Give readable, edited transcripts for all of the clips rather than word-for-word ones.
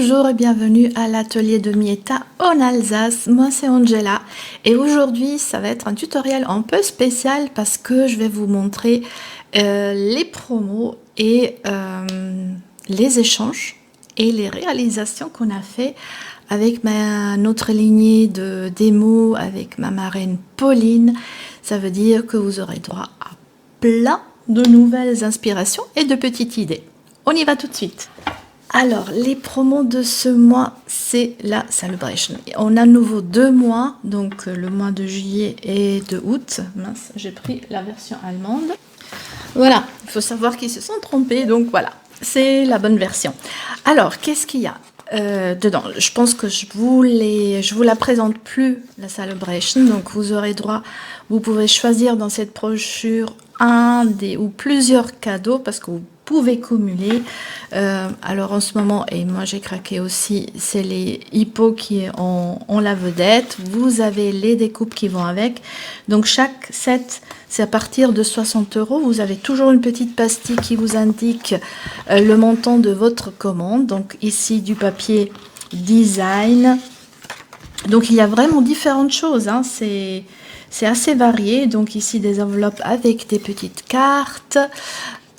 Bonjour et bienvenue à l'atelier de Mietta en Alsace. Moi c'est Angela et aujourd'hui ça va être un tutoriel un peu spécial parce que je vais vous montrer les promos et les échanges et les réalisations qu'on a fait avec notre lignée de démo avec ma marraine Pauline. Ça veut dire que vous aurez droit à plein de nouvelles inspirations et de petites idées. On y va tout de suite. Alors, les promos de ce mois, c'est la Celebration. On a à nouveau 2 mois, donc le mois de juillet et de août. Mince, j'ai pris la version allemande. Voilà, il faut savoir qu'ils se sont trompés, donc voilà, c'est la bonne version. Alors, qu'est-ce qu'il y a dedans? Je pense que je vous la présente plus, la Celebration, donc vous aurez droit, vous pouvez choisir dans cette brochure un des ou plusieurs cadeaux parce que vous pouvez cumuler. Alors en ce moment, et moi j'ai craqué aussi, c'est les hippos qui ont la vedette. Vous avez les découpes qui vont avec. Donc chaque set, c'est à partir de 60 €. Vous avez toujours une petite pastille qui vous indique le montant de votre commande. Donc ici du papier design. Donc il y a vraiment différentes choses, hein. C'est assez varié. Donc ici des enveloppes avec des petites cartes.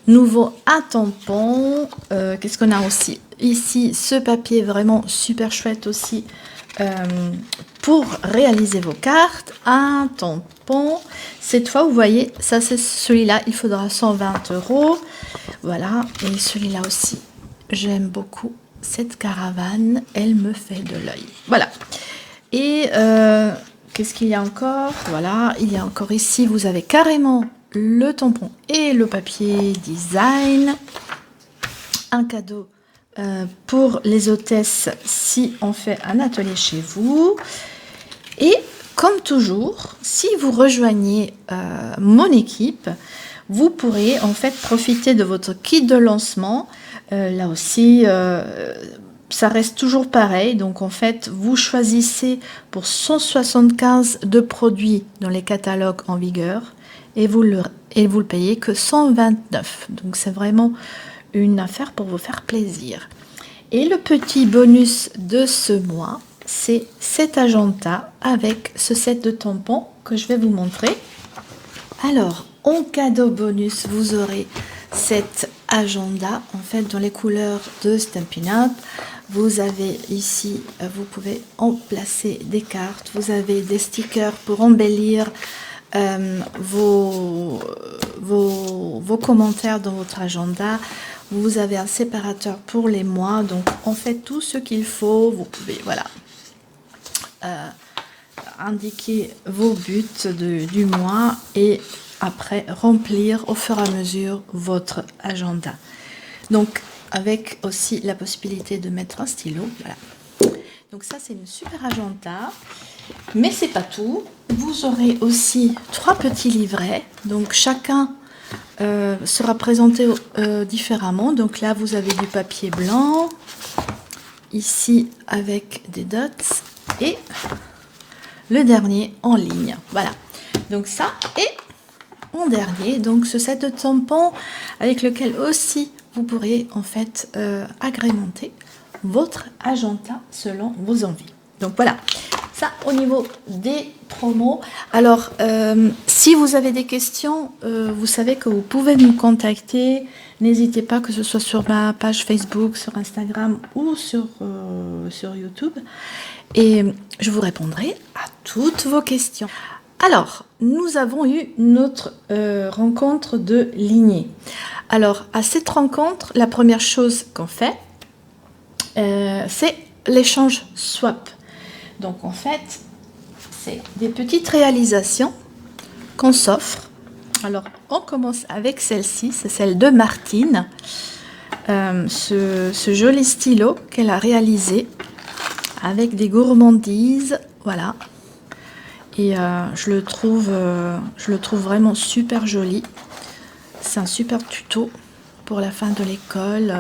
Nouveau un tampon. Qu'est-ce qu'on a aussi ici? Ce papier vraiment super chouette aussi pour réaliser vos cartes. Un tampon. Cette fois, vous voyez, ça c'est celui-là. Il faudra 120 €. Voilà. Et celui-là aussi, j'aime beaucoup cette caravane. Elle me fait de l'œil. Voilà. Et qu'est-ce qu'il y a encore? Voilà, il y a encore ici, vous avez carrément le tampon et le papier design. Un cadeau pour les hôtesses si on fait un atelier chez vous. Et comme toujours, si vous rejoignez mon équipe, vous pourrez en fait profiter de votre kit de lancement. Là aussi, ça reste toujours pareil. Donc en fait, vous choisissez pour 175 de produits dans les catalogues en vigueur et vous le payez que 129. Donc c'est vraiment une affaire pour vous faire plaisir. Et le petit bonus de ce mois, c'est cet agenda avec ce set de tampons que je vais vous montrer. Alors, en cadeau bonus, vous aurez cet agenda en fait dans les couleurs de Stampin' Up. Vous avez ici, vous pouvez en placer des cartes, vous avez des stickers pour embellir vos commentaires dans votre agenda. Vous avez un séparateur pour les mois, donc en fait tout ce qu'il faut. Vous pouvez voilà indiquer vos buts du mois et après remplir au fur et à mesure votre agenda. Donc avec aussi la possibilité de mettre un stylo. Voilà. Donc ça c'est une super agenda. Mais c'est pas tout. Vous aurez aussi 3 petits livrets. Donc chacun sera présenté différemment. Donc là vous avez du papier blanc. Ici avec des dots. Et le dernier en ligne. Voilà. Donc ça et en dernier, donc ce set de tampons avec lequel aussi vous pourrez en fait agrémenter votre agenda selon vos envies. Donc voilà, ça au niveau des promos. Alors si vous avez des questions, vous savez que vous pouvez nous contacter. N'hésitez pas, que ce soit sur ma page Facebook, sur Instagram ou sur YouTube. Et je vous répondrai à toutes vos questions. Alors, nous avons eu notre rencontre de lignée. Alors, à cette rencontre, la première chose qu'on fait, c'est l'échange swap. Donc, en fait, c'est des petites réalisations qu'on s'offre. Alors, on commence avec celle-ci, c'est celle de Martine. Ce joli stylo qu'elle a réalisé avec des gourmandises, voilà. Et je le trouve vraiment super joli. C'est un super tuto pour la fin de l'école.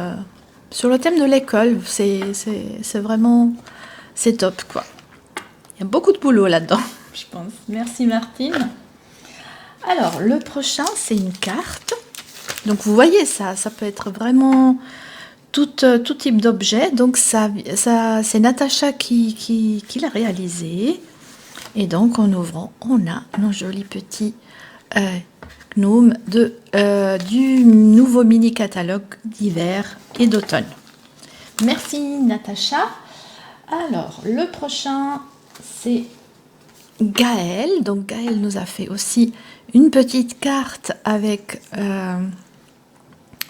Sur le thème de l'école, c'est vraiment, c'est top quoi. Il y a beaucoup de boulot là-dedans, je pense. Merci Martine. Alors, le prochain, c'est une carte. Donc, vous voyez ça peut être vraiment tout type d'objet. Donc c'est Natacha qui l'a réalisé. Et donc en ouvrant, on a nos jolis petits gnomes du nouveau mini catalogue d'hiver et d'automne. Merci Natacha. Alors le prochain c'est Gaël. Donc Gaël nous a fait aussi une petite carte avec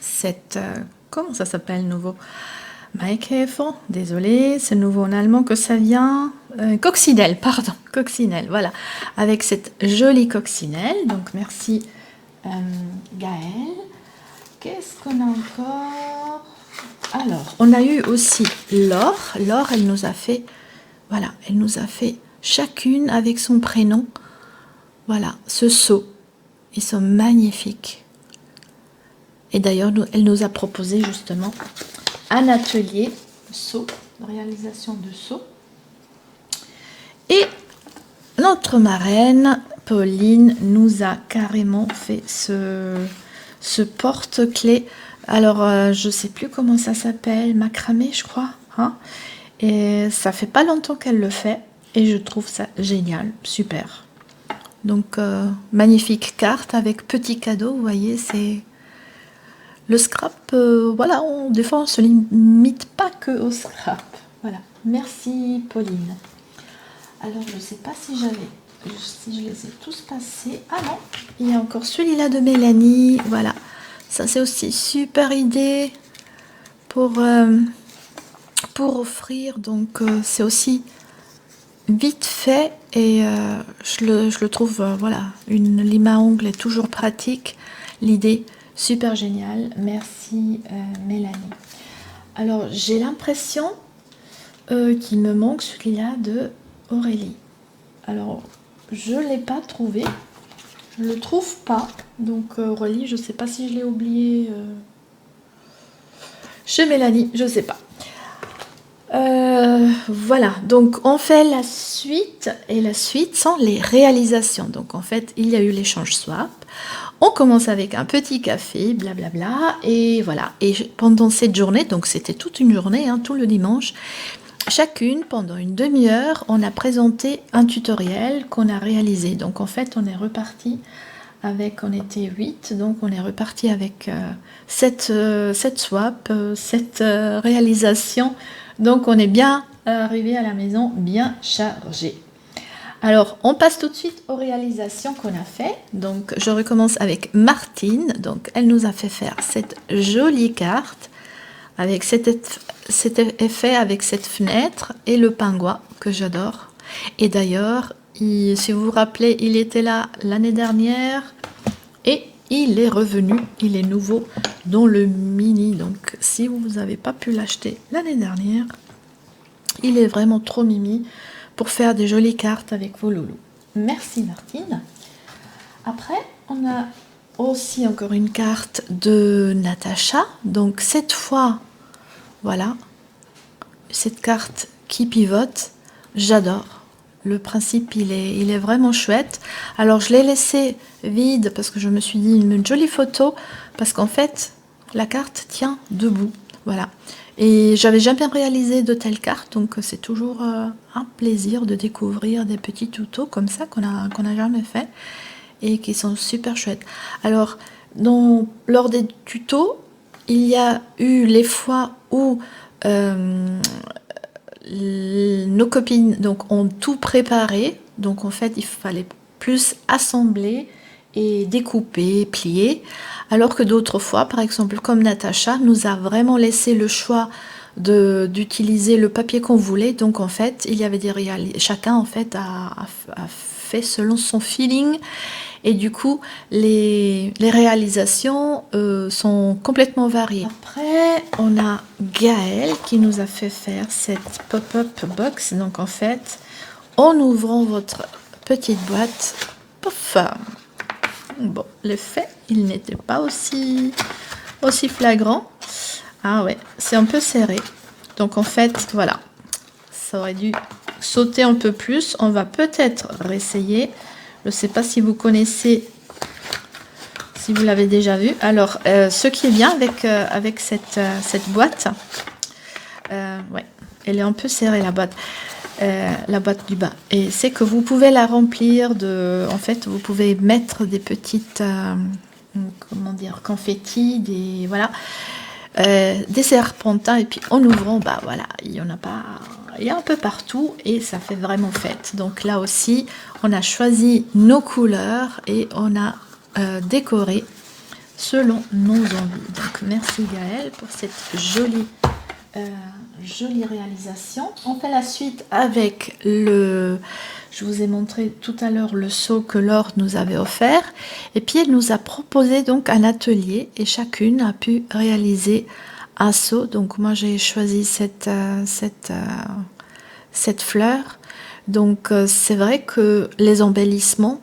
cette... comment ça s'appelle nouveau? Maïkefo, désolé, c'est nouveau en allemand que ça vient. Coccinelle, pardon, coccinelle, voilà. Avec cette jolie coccinelle. Donc merci Gaël. Qu'est-ce qu'on a encore? Alors, on a eu aussi Laure. Laure, elle nous a fait, voilà, elle nous a fait chacune avec son prénom. Voilà, ce seau. Ils sont magnifiques. Et d'ailleurs, elle nous a proposé justement un atelier seau, réalisation de seau. Et notre marraine, Pauline, nous a carrément fait ce porte-clés. Alors, je ne sais plus comment ça s'appelle, macramé, je crois. Hein, et ça fait pas longtemps qu'elle le fait. Et je trouve ça génial, super. Donc, magnifique carte avec petit cadeau, vous voyez, c'est... Le scrap, voilà, des fois on ne se limite pas que au scrap. Voilà, merci Pauline. Alors, je ne sais pas si je les ai tous passés. Ah non, il y a encore celui-là de Mélanie. Voilà, ça c'est aussi super idée pour offrir. Donc, c'est aussi vite fait et je le trouve, voilà, une lime à ongles est toujours pratique. L'idée, super génial. Merci Mélanie. Alors, j'ai l'impression qu'il me manque celui-là de Aurélie. Alors, je ne l'ai pas trouvé. Je ne le trouve pas. Donc, Aurélie, je ne sais pas si je l'ai oublié chez Mélanie. Je ne sais pas. Voilà, donc on fait la suite, et la suite sont les réalisations. Donc en fait, il y a eu l'échange swap. On commence avec un petit café, blablabla, et voilà. Et pendant cette journée, donc c'était toute une journée, hein, tout le dimanche, chacune, pendant une demi-heure, on a présenté un tutoriel qu'on a réalisé. Donc en fait, on est reparti avec, on était 8, donc on est reparti avec 7 swap, 7 réalisations. Donc on est bien arrivé à la maison, bien chargé. Alors, on passe tout de suite aux réalisations qu'on a fait. Donc, je recommence avec Martine. Donc, elle nous a fait faire cette jolie carte avec cet effet, avec cette fenêtre et le pingouin que j'adore. Et d'ailleurs, si vous vous rappelez, il était là l'année dernière et il est revenu. Il est nouveau dans le mini. Donc, si vous n'avez pas pu l'acheter l'année dernière, il est vraiment trop mimi pour faire des jolies cartes avec vos loulous. Merci Martine. Après, on a aussi encore une carte de Natacha. Donc cette fois, voilà, cette carte qui pivote, j'adore. Le principe, il est vraiment chouette. Alors, je l'ai laissé vide parce que je me suis dit une jolie photo parce qu'en fait, la carte tient debout. Voilà. Et j'avais jamais réalisé de telles cartes, donc c'est toujours un plaisir de découvrir des petits tutos comme ça qu'on a jamais fait et qui sont super chouettes. Alors, lors des tutos, il y a eu les fois où nos copines donc, ont tout préparé. Donc en fait, il fallait plus assembler et découper, plier. Alors que d'autres fois, par exemple, comme Natacha, nous a vraiment laissé le choix d'utiliser le papier qu'on voulait. Donc en fait, il y avait chacun en fait a fait selon son feeling. Et du coup, les réalisations sont complètement variées. Après, on a Gaëlle qui nous a fait faire cette pop-up box. Donc en fait, en ouvrant votre petite boîte, pouf, bon, l'effet, il n'était pas aussi flagrant. Ah ouais, c'est un peu serré. Donc en fait, voilà, ça aurait dû sauter un peu plus. On va peut-être réessayer. Je ne sais pas si vous connaissez si vous l'avez déjà vu. Alors, ce qui est bien avec cette boîte, ouais, elle est un peu serrée la boîte du bas. Et c'est que vous pouvez la remplir en fait, vous pouvez mettre des petites, comment dire, confettis, voilà, des serpentins. Et puis en ouvrant, bah voilà, il y en a pas, il y a un peu partout et ça fait vraiment fête. Donc là aussi, on a choisi nos couleurs et on a décoré selon nos envies. Donc merci Gaëlle pour cette jolie réalisation. On fait la suite avec je vous ai montré tout à l'heure le seau que Laure nous avait offert. Et puis elle nous a proposé donc un atelier et chacune a pu réaliser un seau. Donc moi j'ai choisi cette fleur. Donc c'est vrai que les embellissements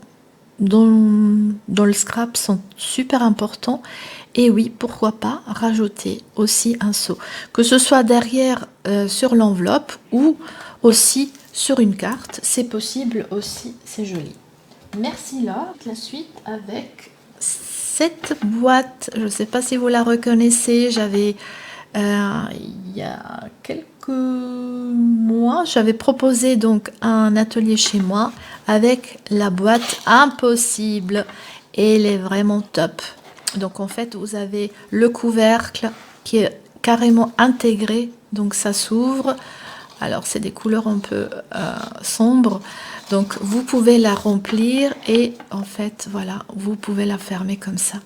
dans le scrap sont super importants. Et oui, pourquoi pas rajouter aussi un seau, que ce soit derrière sur l'enveloppe ou aussi sur une carte, c'est possible aussi, c'est joli. Merci Laure. La suite avec cette boîte, je ne sais pas si vous la reconnaissez, j'avais il y a quelques mois, j'avais proposé donc un atelier chez moi avec la boîte impossible et elle est vraiment top. Donc en fait vous avez le couvercle qui est carrément intégré, donc ça s'ouvre. Alors c'est des couleurs un peu sombres, donc vous pouvez la remplir et en fait voilà, vous pouvez la fermer comme ça.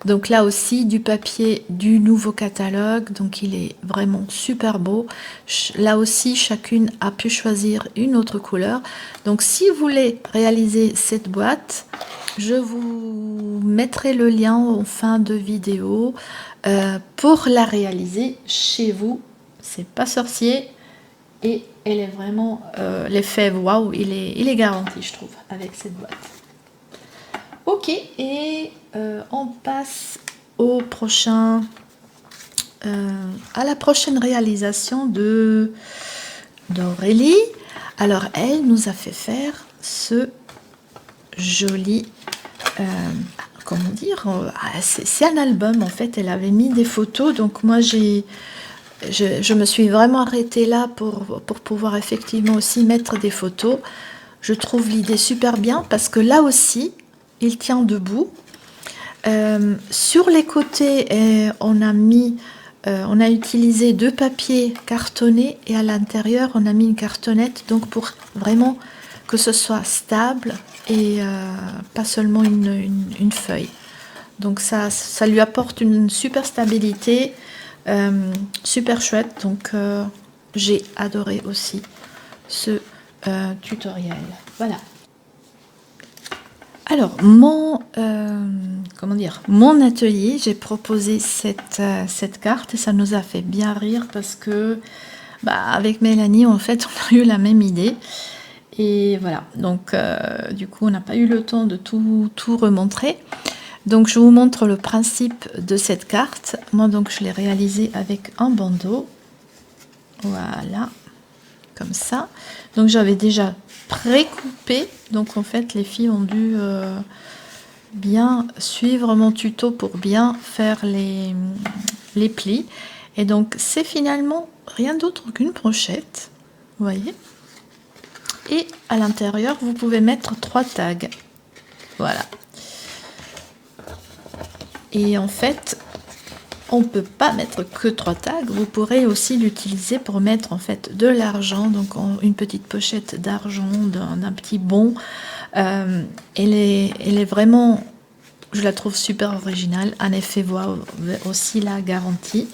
Donc là aussi du papier du nouveau catalogue, donc il est vraiment super beau. Là aussi chacune a pu choisir une autre couleur. Donc si vous voulez réaliser cette boîte, je vous mettrai le lien en fin de vidéo pour la réaliser chez vous. C'est pas sorcier et elle est vraiment l'effet waouh, il est garanti je trouve avec cette boîte. Ok, et on passe au prochain à la prochaine réalisation d'Aurélie. Alors elle nous a fait faire ce joli comment dire, c'est un album en fait. Elle avait mis des photos, donc moi je me suis vraiment arrêtée là pour pouvoir effectivement aussi mettre des photos. Je trouve l'idée super bien parce que là aussi il tient debout. Sur les côtés on a utilisé deux papiers cartonnés et à l'intérieur on a mis une cartonnette, donc pour vraiment que ce soit stable et pas seulement une feuille. Donc ça lui apporte une super stabilité, super chouette. Donc j'ai adoré aussi ce tutoriel. Voilà. Alors comment dire, mon atelier, j'ai proposé cette carte et ça nous a fait bien rire parce que avec Mélanie en fait on a eu la même idée. Et voilà, donc du coup on n'a pas eu le temps de tout remontrer. Donc je vous montre le principe de cette carte. Moi donc je l'ai réalisée avec un bandeau. Voilà, comme ça. Donc j'avais déjà pré-coupé. Donc en fait les filles ont dû bien suivre mon tuto pour bien faire les plis. Et donc c'est finalement rien d'autre qu'une brochette. Vous voyez ? Et à l'intérieur, vous pouvez mettre 3 tags. Voilà. Et en fait, on ne peut pas mettre que 3 tags. Vous pourrez aussi l'utiliser pour mettre en fait de l'argent. Donc une petite pochette d'argent, d'un petit bon. Elle est vraiment, je la trouve super originale. Un effet voix aussi la garantie.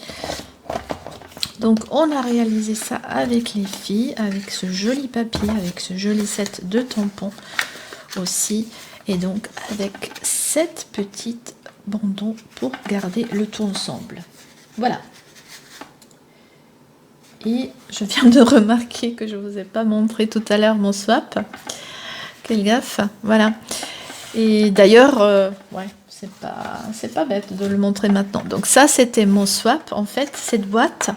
Donc on a réalisé ça avec les filles, avec ce joli papier, avec ce joli set de tampons aussi. Et donc avec cette petite bandeau pour garder le tout ensemble. Voilà. Et je viens de remarquer que je ne vous ai pas montré tout à l'heure mon swap. Quelle gaffe. Voilà. Et d'ailleurs, ouais, c'est pas bête de le montrer maintenant. Donc ça c'était mon swap. En fait cette boîte,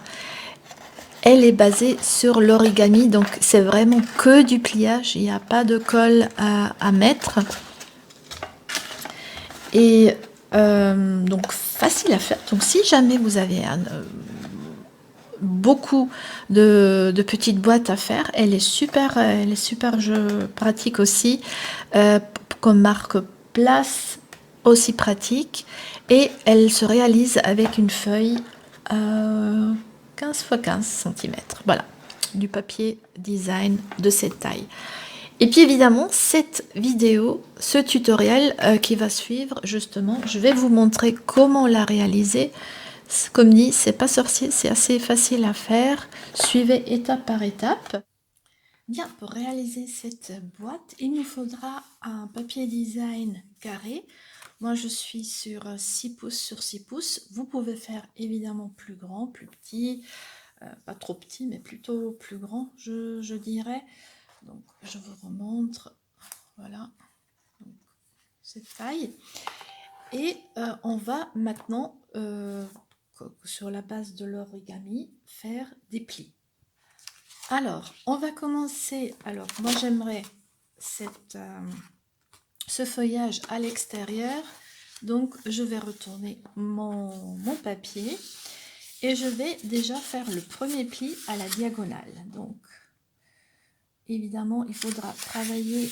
elle est basée sur l'origami, donc c'est vraiment que du pliage, il n'y a pas de colle à mettre. Et Donc facile à faire. Donc si jamais vous avez beaucoup de petites boîtes à faire, elle est super pratique aussi, comme marque Place, aussi pratique, et elle se réalise avec une feuille 15 x 15 cm, voilà, du papier design de cette taille. Et puis évidemment, cette vidéo, ce tutoriel qui va suivre, justement, je vais vous montrer comment la réaliser. Comme dit, c'est pas sorcier, c'est assez facile à faire. Suivez étape par étape. Bien, pour réaliser cette boîte, il nous faudra un papier design carré. Moi, je suis sur 6 pouces sur 6 pouces. Vous pouvez faire évidemment plus grand, plus petit, pas trop petit, mais plutôt plus grand, je dirais. Donc, je vous remontre, voilà, donc, cette taille. Et on va maintenant, sur la base de l'origami, faire des plis. Alors, on va commencer. Alors, moi, j'aimerais ce feuillage à l'extérieur. Donc, je vais retourner mon papier et je vais déjà faire le premier pli à la diagonale. Donc, évidemment, il faudra travailler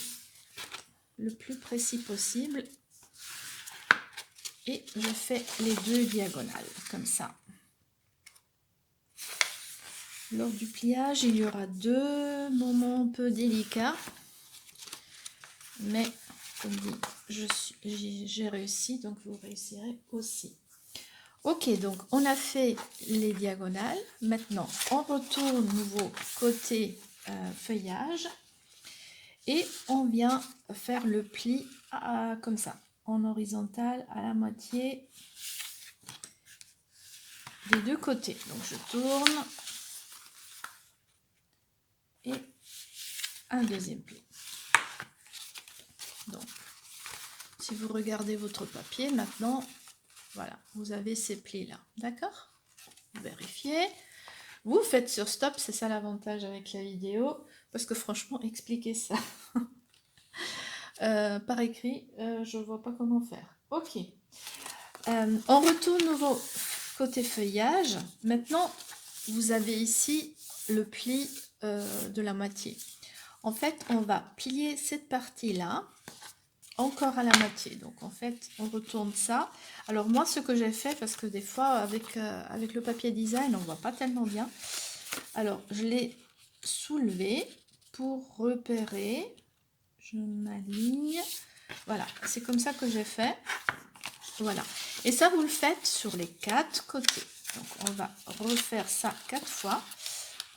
le plus précis possible. Et je fais les deux diagonales, comme ça. Lors du pliage, il y aura deux moments un peu délicats. Mais, comme dit, j'ai réussi, donc vous réussirez aussi. Ok, donc on a fait les diagonales. Maintenant, on retourne nouveau côté feuillage. Et on vient faire le pli comme ça, en horizontal à la moitié des deux côtés. Donc je tourne et un deuxième pli. Donc, si vous regardez votre papier, maintenant, voilà, vous avez ces plis-là, d'accord? Vérifiez. Vous faites sur stop, c'est ça l'avantage avec la vidéo, parce que franchement, expliquer ça par écrit, je ne vois pas comment faire. Ok. On retourne nouveau côté feuillage. Maintenant, vous avez ici le pli de la moitié. En fait, on va plier cette partie-là encore à la moitié. Donc, en fait, on retourne ça. Alors, moi, ce que j'ai fait, parce que des fois, avec le papier design, on ne voit pas tellement bien. Alors, je l'ai soulevé pour repérer. Je m'aligne. Voilà, c'est comme ça que j'ai fait. Voilà. Et ça, vous le faites sur les 4 côtés. Donc, on va refaire ça 4 fois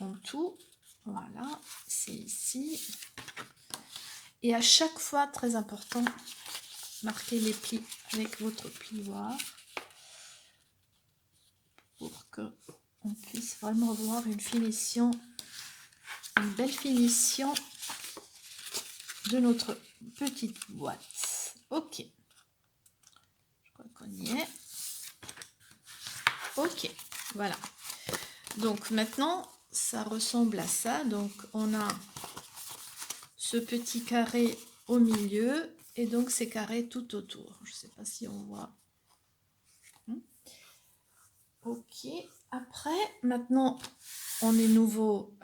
en tout. Voilà, c'est ici. Et à chaque fois, très important, marquez les plis avec votre plioir pour que on puisse vraiment voir une finition, une belle finition de notre petite boîte. Ok. Je crois qu'on y est. Ok, voilà. Donc maintenant, ça ressemble à ça. Donc on a ce petit carré au milieu et donc ces carrés tout autour. Je ne sais pas si on voit. Ok, après, maintenant, on est nouveau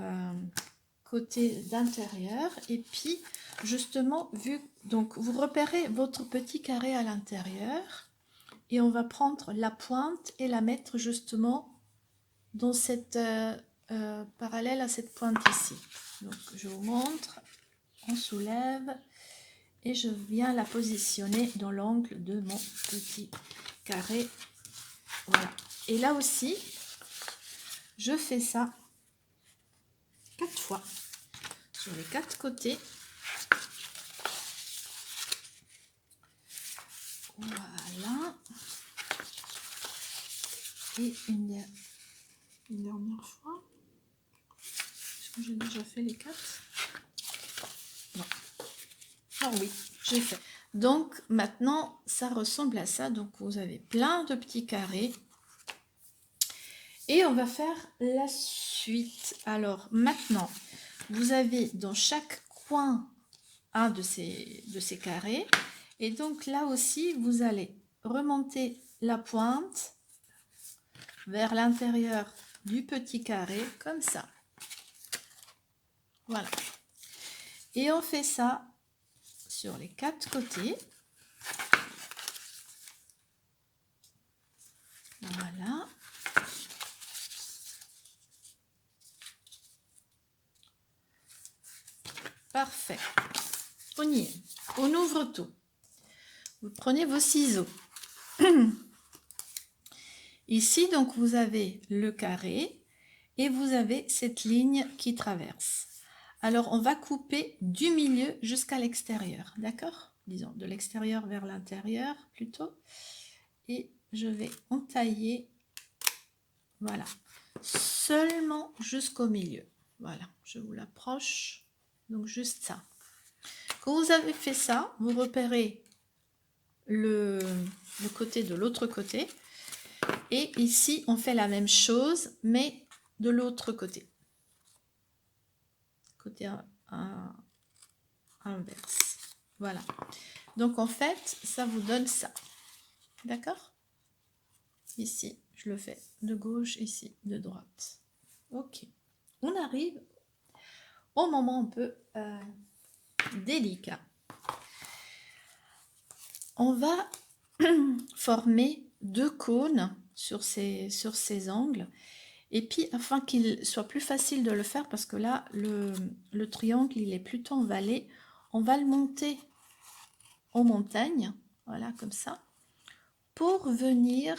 côté d'intérieur. Et puis, justement, donc vous repérez votre petit carré à l'intérieur. Et on va prendre la pointe et la mettre justement dans cette parallèle à cette pointe ici. Donc je vous montre, on soulève et je viens la positionner dans l'angle de mon petit carré. Voilà. Et là aussi, je fais ça 4 fois sur les 4 côtés. Voilà. Et une dernière fois. Est-ce que j'ai déjà fait les 4? Non. Ah oui, j'ai fait. Donc maintenant, ça ressemble à ça. Donc vous avez plein de petits carrés. Et on va faire la suite. Alors maintenant, vous avez dans chaque coin un de ces carrés. Et donc là aussi, vous allez remonter la pointe vers l'intérieur du petit carré, comme ça. Voilà. Et on fait ça sur les 4 côtés. Voilà. Parfait. On y est. On ouvre tout. Vous prenez vos ciseaux. Ici, donc, vous avez le carré et vous avez cette ligne qui traverse. Alors, on va couper du milieu jusqu'à l'extérieur, d'accord? Disons, de l'extérieur vers l'intérieur, plutôt. Et je vais entailler, voilà, seulement jusqu'au milieu. Voilà, je vous l'approche. Donc, juste ça. Quand vous avez fait ça, vous repérez le côté de l'autre côté. Et ici, on fait la même chose, mais de l'autre côté. Côté inverse. Voilà. Donc, en fait, ça vous donne ça. D'accord? Ici, je le fais de gauche, ici, de droite. Ok. On arrive au moment un peu délicat. On va former 2 cônes sur ces angles. Et puis, afin qu'il soit plus facile de le faire, parce que là, le triangle, il est plutôt en vallée, on va le monter en montagne, voilà, comme ça, pour venir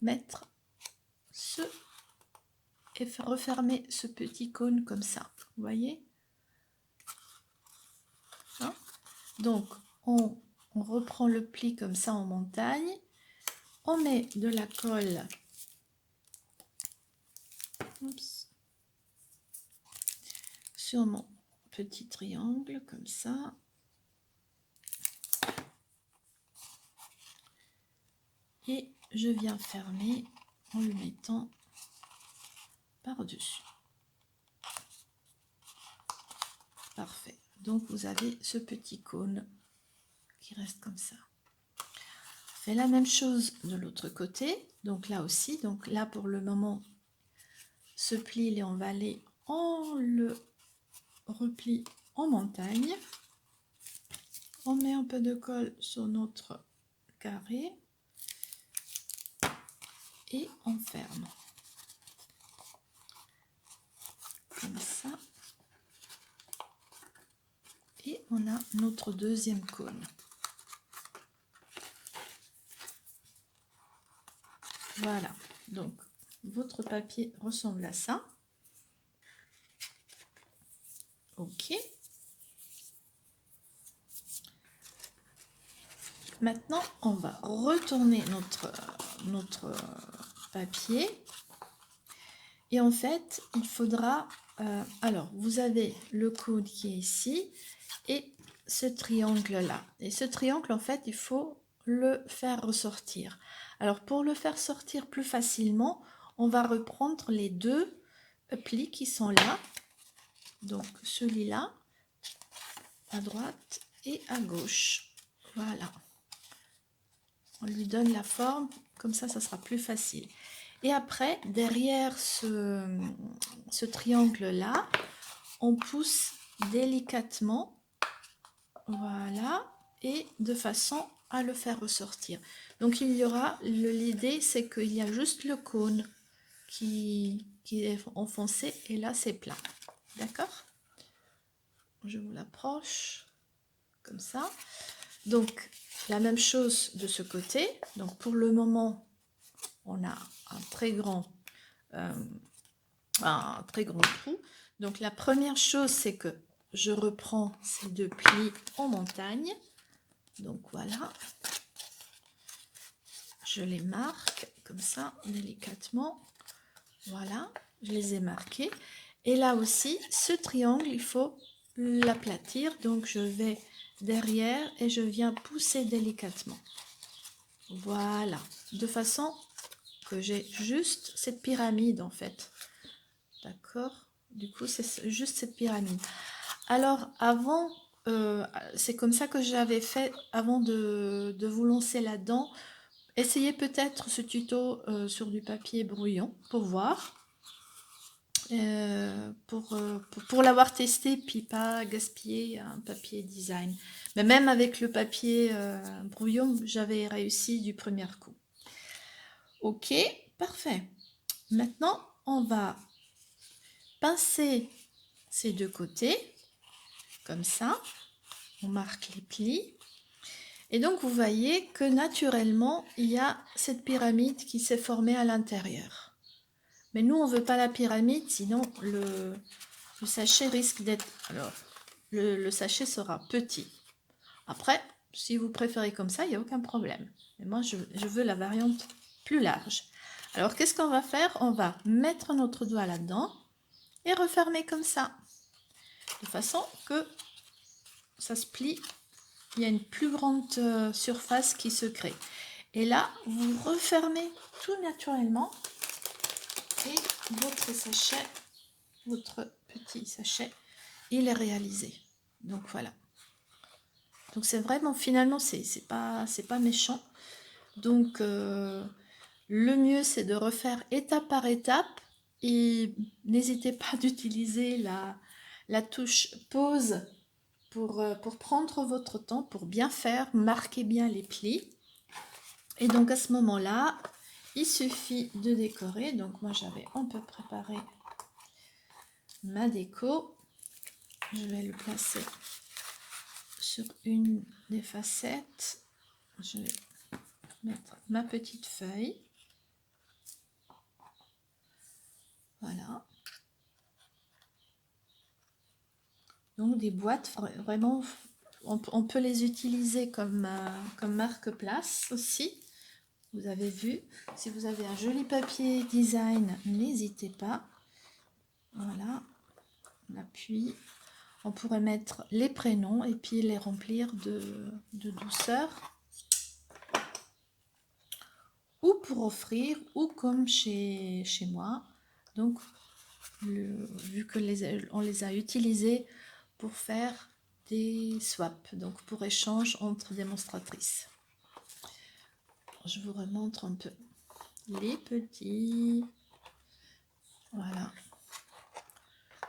mettre ce, et refermer ce petit cône comme ça, vous voyez, hein? Donc, on reprend le pli comme ça en montagne, on met de la colle. Oups. Sur mon petit triangle comme ça, et je viens fermer en le mettant par-dessus. Parfait. Donc vous avez ce petit cône qui reste comme ça. On fait la même chose de l'autre côté. Donc là aussi, donc là pour le moment, ce pli il est en vallée, on le replie en montagne. On met un peu de colle sur notre carré et on ferme. Comme ça. Et on a notre deuxième cône. Voilà. Donc, votre papier ressemble à ça. Ok. Maintenant, on va retourner notre papier. Et en fait, il faudra... alors, vous avez le cône qui est ici et ce triangle-là. Et ce triangle, en fait, il faut le faire ressortir. Alors, pour le faire sortir plus facilement, on va reprendre les 2 plis qui sont là. Donc, celui-là, à droite et à gauche. Voilà. On lui donne la forme, comme ça sera plus facile. Et après, derrière ce triangle-là, on pousse délicatement, voilà, et de façon à le faire ressortir. Donc, il y aura, l'idée, c'est qu'il y a juste le cône qui est enfoncé, et là, c'est plat. D'accord? Je vous l'approche, comme ça. Donc, la même chose de ce côté. Donc, pour le moment, on a un très grand trou. Donc, la première chose, c'est que je reprends ces 2 plis en montagne. Donc, voilà. Je les marque comme ça, délicatement. Voilà, je les ai marqués. Et là aussi, ce triangle, il faut l'aplatir. Donc, je vais derrière et je viens pousser délicatement. Voilà, de façon que j'ai juste cette pyramide en fait. D'accord? Du coup, c'est juste cette pyramide. Alors, avant c'est comme ça que j'avais fait avant de vous lancer là-dedans. Essayez peut-être ce tuto sur du papier brouillon pour voir, pour l'avoir testé, puis pas gaspiller un papier design. Mais même avec le papier brouillon, j'avais réussi du premier coup. Ok, parfait. Maintenant, on va pincer ces deux côtés, comme ça. On marque les plis. Et donc, vous voyez que naturellement, il y a cette pyramide qui s'est formée à l'intérieur. Mais nous, on ne veut pas la pyramide, sinon le sachet risque d'être... Alors, le sachet sera petit. Après, si vous préférez comme ça, il n'y a aucun problème. Mais moi, je veux la variante plus large. Alors, qu'est-ce qu'on va faire? On va mettre notre doigt là-dedans et refermer comme ça. De façon que ça se plie. Il y a une plus grande surface qui se crée. Et là, vous refermez tout naturellement. Et votre sachet, votre petit sachet, il est réalisé. Donc voilà. Donc c'est vraiment, finalement, c'est pas méchant. Donc le mieux, c'est de refaire étape par étape. Et n'hésitez pas d'utiliser la touche pause pour prendre votre temps, pour bien faire, marquer bien les plis. Et donc à ce moment-là, il suffit de décorer. Donc moi j'avais un peu préparé ma déco. Je vais le placer sur une des facettes. Je vais mettre ma petite feuille. Voilà. Donc des boîtes, vraiment, on peut les utiliser comme marque-place aussi. Vous avez vu, si vous avez un joli papier design, n'hésitez pas. Voilà, on appuie. On pourrait mettre les prénoms et puis les remplir de douceur. Ou pour offrir, ou comme chez moi. Donc, vu que on les a utilisés pour faire des swaps, donc pour échange entre démonstratrices. Je vous remontre un peu les petits. Voilà.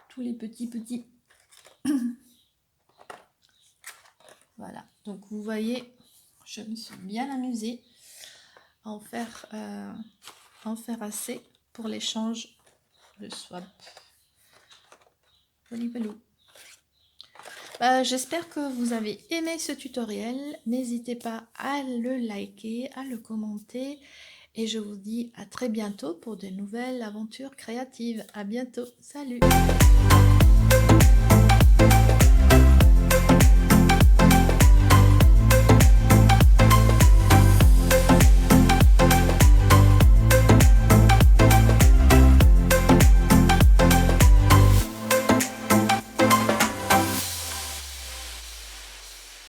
Tous les petits. Voilà. Donc, vous voyez, je me suis bien amusée à en faire assez pour l'échange de swap. J'espère que vous avez aimé ce tutoriel. N'hésitez pas à le liker, à le commenter. Et je vous dis à très bientôt pour de nouvelles aventures créatives. À bientôt. Salut!